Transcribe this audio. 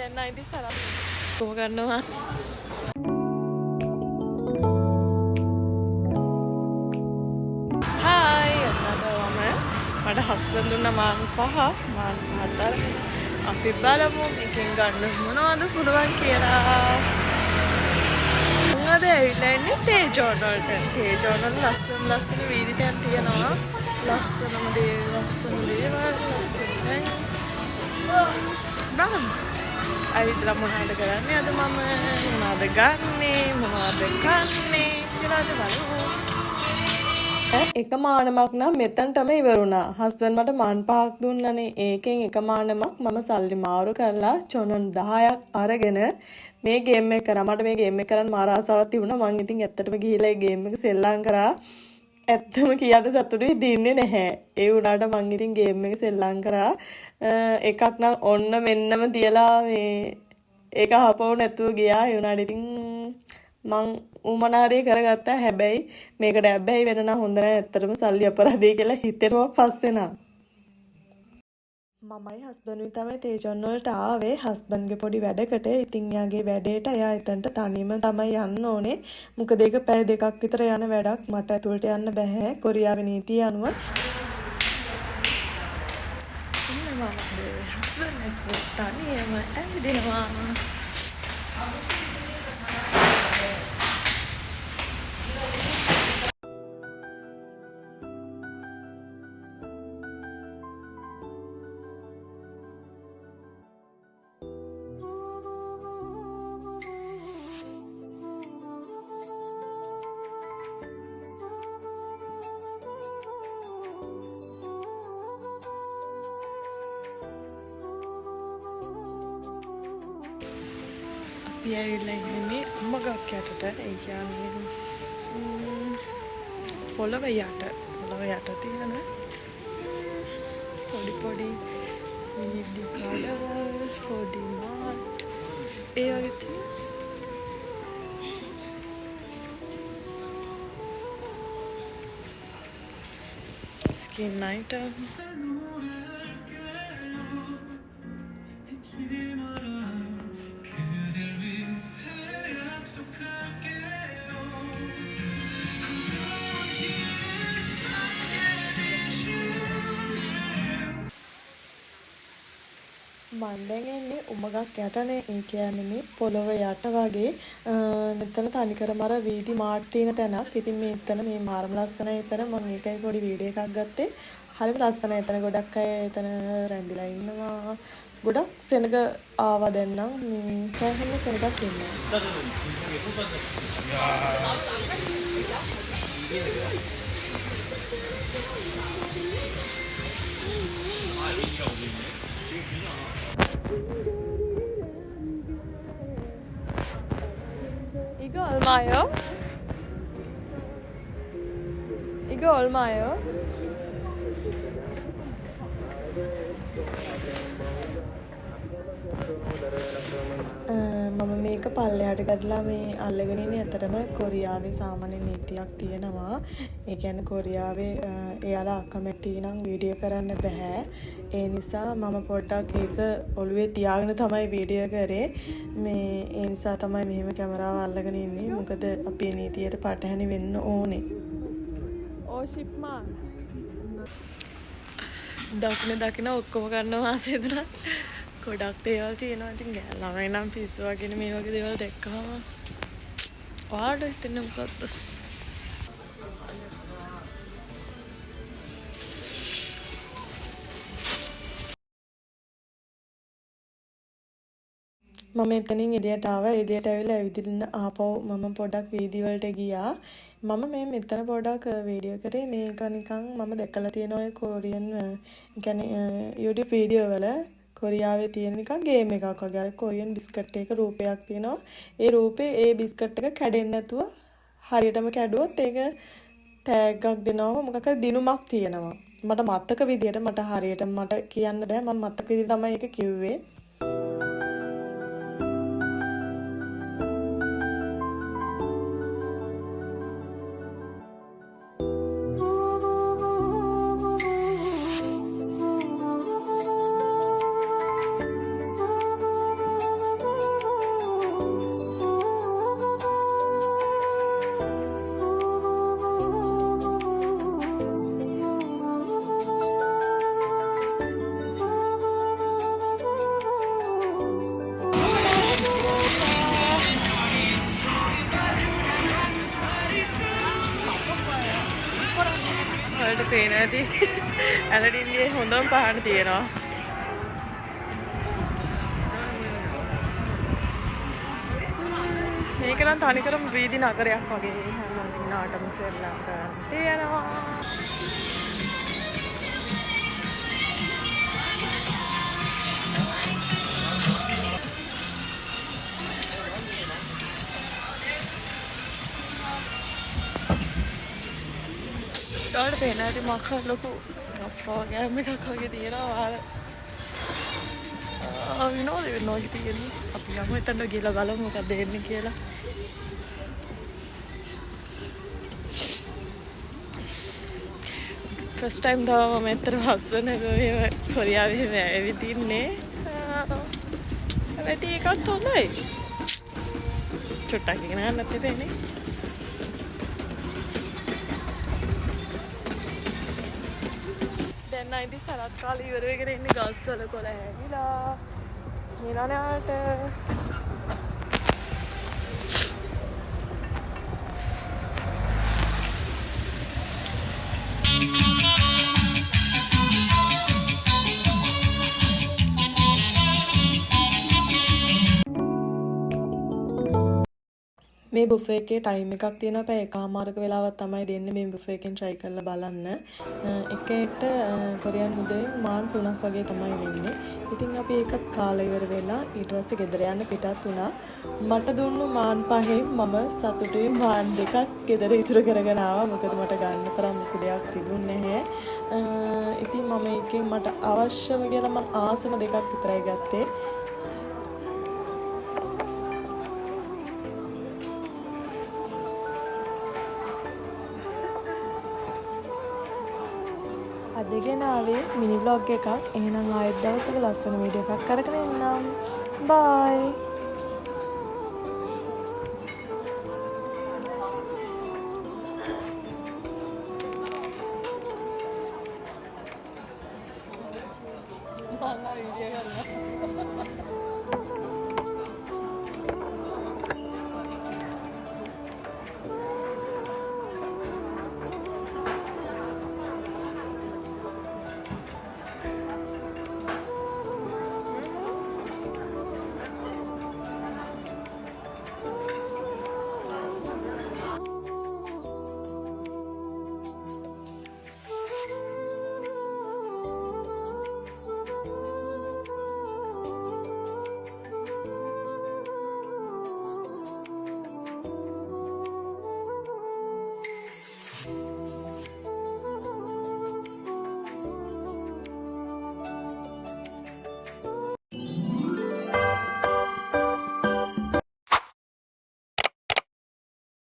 එන්න ඉතින් සරම් කොහොම කරනවා හායි අදම මට හස්බන්ඩ් දුන්න මාන් පහ මාන් හතර අපි බලමු එකෙන් ගන්න මොනවද පුළුවන් කියලා අද ඇවිල්ලා ඉන්නේ තේජෝන් වලට තේජෝන් වල ලස්සන වීදිතයන් තියෙනවා ලස්සනම දේවල් බලමු අයිතලා මොනවද කරන්නේ අද මම මොනවද ගන්නෙ මොනවද කන්නේ කියලා බලමු එක මානමක් නම් මෙතනටම ඉවරුණා. හස්බන්ඩ් මට මාන් පහක් දුන්නනේ. ඒකෙන් එක මානමක් මම සල්ලි මාරු කරලා චොනන් 10ක් අරගෙන මේ ගේම් එක කරා. මට මේ ගේම් එක කරන්න මාර ආසාවක් තිබුණා. මං ඉතින් ඇත්තටම ගිහිල්ලා මේ ගේම් එක සෙල්ලම් කරා. ඇත්තම කියන්න සතුටුයි දින්නේ නැහැ. ඒ වුණාට මං ඉතින් ගේම් එක සෙල්ලම් කරා. එකක් නම් ඔන්න මෙන්නම තියලා මේ ඒක හපවු නැතුව ගියා. ඒ වුණාට ඉතින් මං උමනාදේ කරගත්තා. හැබැයි මේකට ඇබ්බැහි වෙන නම් හොඳ නැහැ. ඇත්තටම සල්ලි අපරාධය කියලා හිතෙනවා පස්සේ නම්. මමයි හස්බන්ඩ්ුයි තමයි තේජොන් වලට ආවේ. හස්බන්ඩ්ගේ පොඩි වැඩකට. ඉතින් එයාගේ වැඩේට එයා එතනට තනියම තමයි යන්න ඕනේ. මොකද ඒක පැය දෙකක් විතර යන වැඩක්. මට ඇතුළට යන්න බෑ. කොරියාවේ නීතිය අනුව. මම හස්බන්ඩ් තනියම ඇවිදිනවා. අපි ඇවිල්ලා ඉන්නේ උම්මගක් යටට. ඒ කියන්නේ පොළව යට තියෙන පොඩි විවිධ කඩවල් පොඩි මාට් ඒ වගේ තියෙන ස්කින් අයිටම් මම දැන් එන්නේ උමගක් යටනේ. ඒ කියන්නේ මේ පොළොව යට වගේ මෙතන තනිකරම අර වීදි මාට් තියෙන තැනක්. ඉතින් මේ එතන මේ මාරම ලස්සනයි එතන. මම ඒකයි පොඩි වීඩියෝ එකක් ගත්තේ. හරිම ලස්සනයි එතන. ගොඩක් අය එතන රැඳිලා ඉන්නවා. ගොඩක් සෙනග ආවා දැන් නම් මේ සෑහෙන සෙනගක් ඉන්නවා. 이거 얼마예요? මම මේක පල්ලෙහාට කරලා මේ අල්ලගෙන ඉන්නේ. ඇත්තටම කොරියාවේ සාමාන්‍ය නීතියක් තියෙනවා. ඒ කියන්නේ කොරියාවේ එයාලා අකමැති නම් වීඩියෝ කරන්න බෑ. ඒ නිසා මම පොඩ්ඩක් ඒක ඔළුවේ තියාගෙන තමයි වීඩියෝ කරේ. මේ ඒ නිසා තමයි මෙහෙම කැමරාව අල්ලගෙන ඉන්නේ. මොකද අපේ නීතියට පටහැනි වෙන්න ඕනේ. ඕෂිප්මා දකින ඔක්කොම ගන්න වාසේ දුනා. ගොඩක් දේවල් තියෙනවා. ඉතින් ළමයි නම් පිස්සු වගේ මේ වගේ දේවල් දැක්කම ඔයාලට හිතෙන්නේ මොකද්ද? මම එතනින් එළියට ආවා. එළියට ඇවිල්ලා ඇවිදින්න ආපහු මම පොඩක් වීදි වලට ගියා. මම මේ මෙතන පොඩක් වීඩියෝ කරේ. මේක නිකන් මම දැකලා තියෙන ඔය කොරියන් කියන්නේ YouTube වීඩියෝ වල කොරියාවේ තියෙන නිකන් ගේම් එකක් වගේ. අර කොරියන් බිස්කට් එක රූපයක් තියෙනවා. ඒ රූපේ ඒ බිස්කට් එක කැඩෙන්නේ නැතුව හරියටම කැඩුවොත් ඒක ටැග් එකක් දෙනවා. මොකක් හරි දිනුමක් තියෙනවා. මට මතක විදියට මට හරියට මට කියන්න බෑ. මම මතක විදියට තමයි ඒක කිව්වේ. පේන ඇති ඇලඩින්ගේ හොඳම පහන තියෙනවා. මේක නම් තනිකරම වීදි නගරයක් වගේ හැම දිනාටම සෙල්ලම් කරන්න තියෙනවා. ඔයාලට පේන ඇති මක්ක ලොකු රෆ්ෆා ගෑම් එකක් වගේ තියෙනවා. විනෝද වෙනවා තියෙන්නේ. අපි යමු එතන ගිහලා බලමු මොකක්ද දෙන්නේ කියලා. ෆස්ට් ටයිම් තමයි මම එතන හස්බන්ඩ් එක මෙහෙම කොරියාවේ මෙහෙම ඇවිදින්නේ. වැඩි එකක් හොඳයි. චුට්ටක් ඉගෙන ගන්නත් තිබෙන්නේ. දැන් නම් ඉතින් සරත් කාලේ ඉවර වෙගෙන ඉන්නේ ගස්වල කොළ හැදිලා. මිලානට මේ බුෆේ එකේ ටයිම් එකක් තියෙනවා. පැය එකමාරක වෙලාවක් තමයි දෙන්නේ. මේ බුෆේ එකෙන් try කරලා බලන්න. එකෙක්ට කොරියන් මුදලින් මාන් 3ක් වගේ තමයි වෙන්නේ. ඉතින් අපි ඒකත් කාලා ඉවර වෙලා ඊට පස්සේ ගෙදර යන්න පිටත් වුණා. මට දුන්නු මාන් 5න් මම සතුටුයි මාන් 2ක් ගෙදර ඉතුරු කරගෙන ආවා. මොකද මට ගන්න තරම් ලොකු දෙයක් තිබුණේ නැහැ. ඉතින් මම එකෙන් මට අවශ්‍යම කියලා මම ආසම 2ක් විතරයි ගත්තේ. අදගෙන ආවේ මිනි vlog එකක්. එහෙනම් ආයෙත් දවසක ලස්සන වීඩියෝ එකක් අරගෙන එන්නම්. බයි.